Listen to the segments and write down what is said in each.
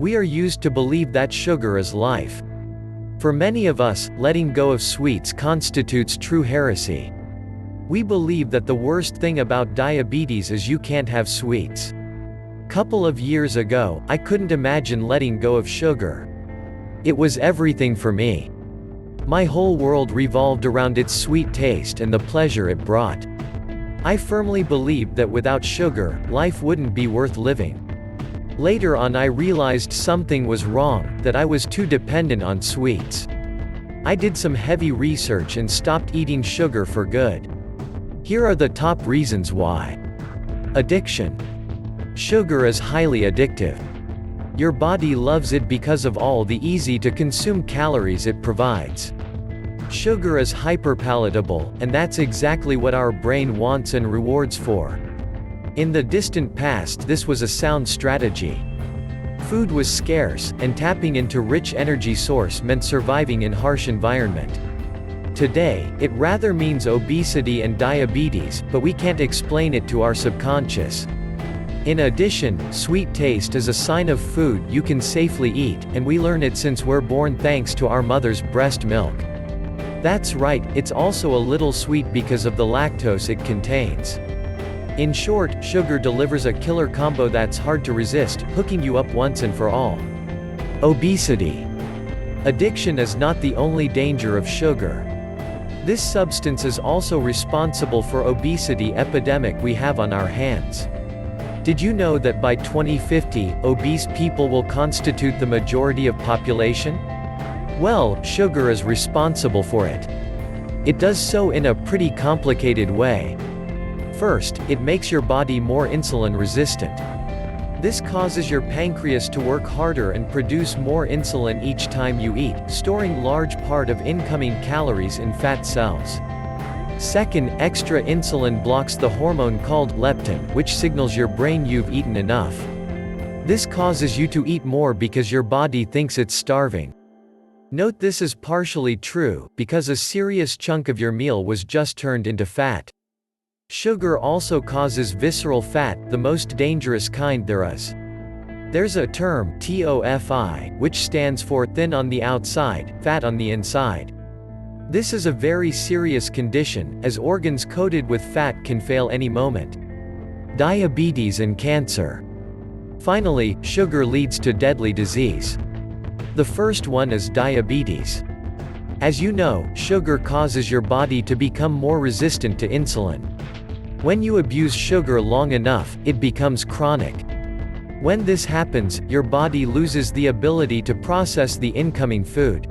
We are used to believe that sugar is life. For many of us, letting go of sweets constitutes true heresy. We believe that the worst thing about diabetes is you can't have sweets. Couple of years ago, I couldn't imagine letting go of sugar. It was everything for me. My whole world revolved around its sweet taste and the pleasure it brought. I firmly believed that without sugar, life wouldn't be worth living. Later on I realized something was wrong, that I was too dependent on sweets. I did some heavy research and stopped eating sugar for good. Here are the top reasons why. Addiction. Sugar is highly addictive. Your body loves it because of all the easy-to-consume calories it provides. Sugar is hyperpalatable, and that's exactly what our brain wants and rewards for. In the distant past this was a sound strategy. Food was scarce, and tapping into rich energy source meant surviving in harsh environment. Today, it rather means obesity and diabetes, but we can't explain it to our subconscious. In addition, sweet taste is a sign of food you can safely eat, and we learn it since we're born thanks to our mother's breast milk. That's right, it's also a little sweet because of the lactose it contains. In short, sugar delivers a killer combo that's hard to resist, hooking you up once and for all. Obesity. Addiction is not the only danger of sugar. This substance is also responsible for obesity epidemic we have on our hands. Did you know that by 2050, obese people will constitute the majority of population? Well, sugar is responsible for it. It does so in a pretty complicated way. First, it makes your body more insulin resistant. This causes your pancreas to work harder and produce more insulin each time you eat, storing large part of incoming calories in fat cells. Second, extra insulin blocks the hormone called leptin, which signals your brain you've eaten enough. This causes you to eat more because your body thinks it's starving. Note this is partially true, because a serious chunk of your meal was just turned into fat. Sugar also causes visceral fat, the most dangerous kind there is. There's a term, TOFI, which stands for thin on the outside, fat on the inside. This is a very serious condition, as organs coated with fat can fail any moment. Diabetes and cancer. Finally, sugar leads to deadly disease. The first one is diabetes. As you know, sugar causes your body to become more resistant to insulin. When you abuse sugar long enough, it becomes chronic. When this happens, your body loses the ability to process the incoming food.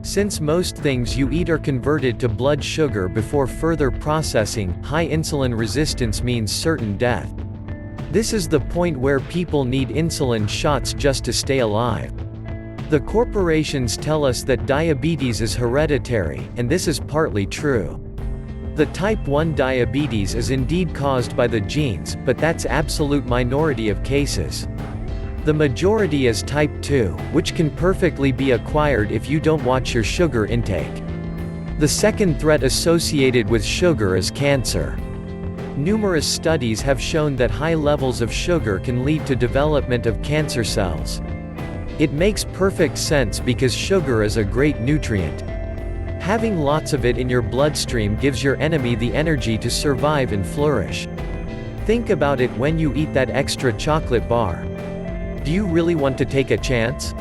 Since most things you eat are converted to blood sugar before further processing, high insulin resistance means certain death. This is the point where people need insulin shots just to stay alive. The corporations tell us that diabetes is hereditary, and this is partly true. The type 1 diabetes is indeed caused by the genes, but that's absolute minority of cases. The majority is type 2, which can perfectly be acquired if you don't watch your sugar intake. The second threat associated with sugar is cancer. Numerous studies have shown that high levels of sugar can lead to development of cancer cells. It makes perfect sense because sugar is a great nutrient. Having lots of it in your bloodstream gives your enemy the energy to survive and flourish. Think about it when you eat that extra chocolate bar. Do you really want to take a chance?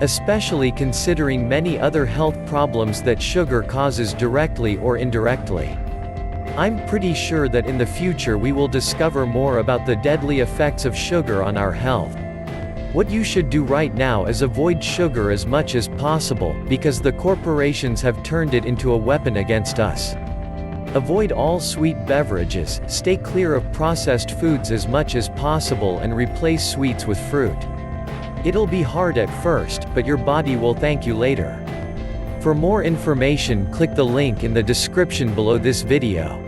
Especially considering many other health problems that sugar causes directly or indirectly. I'm pretty sure that in the future we will discover more about the deadly effects of sugar on our health. What you should do right now is avoid sugar as much as possible, because the corporations have turned it into a weapon against us. Avoid all sweet beverages, stay clear of processed foods as much as possible and replace sweets with fruit. It'll be hard at first, but your body will thank you later. For more information click the link in the description below this video.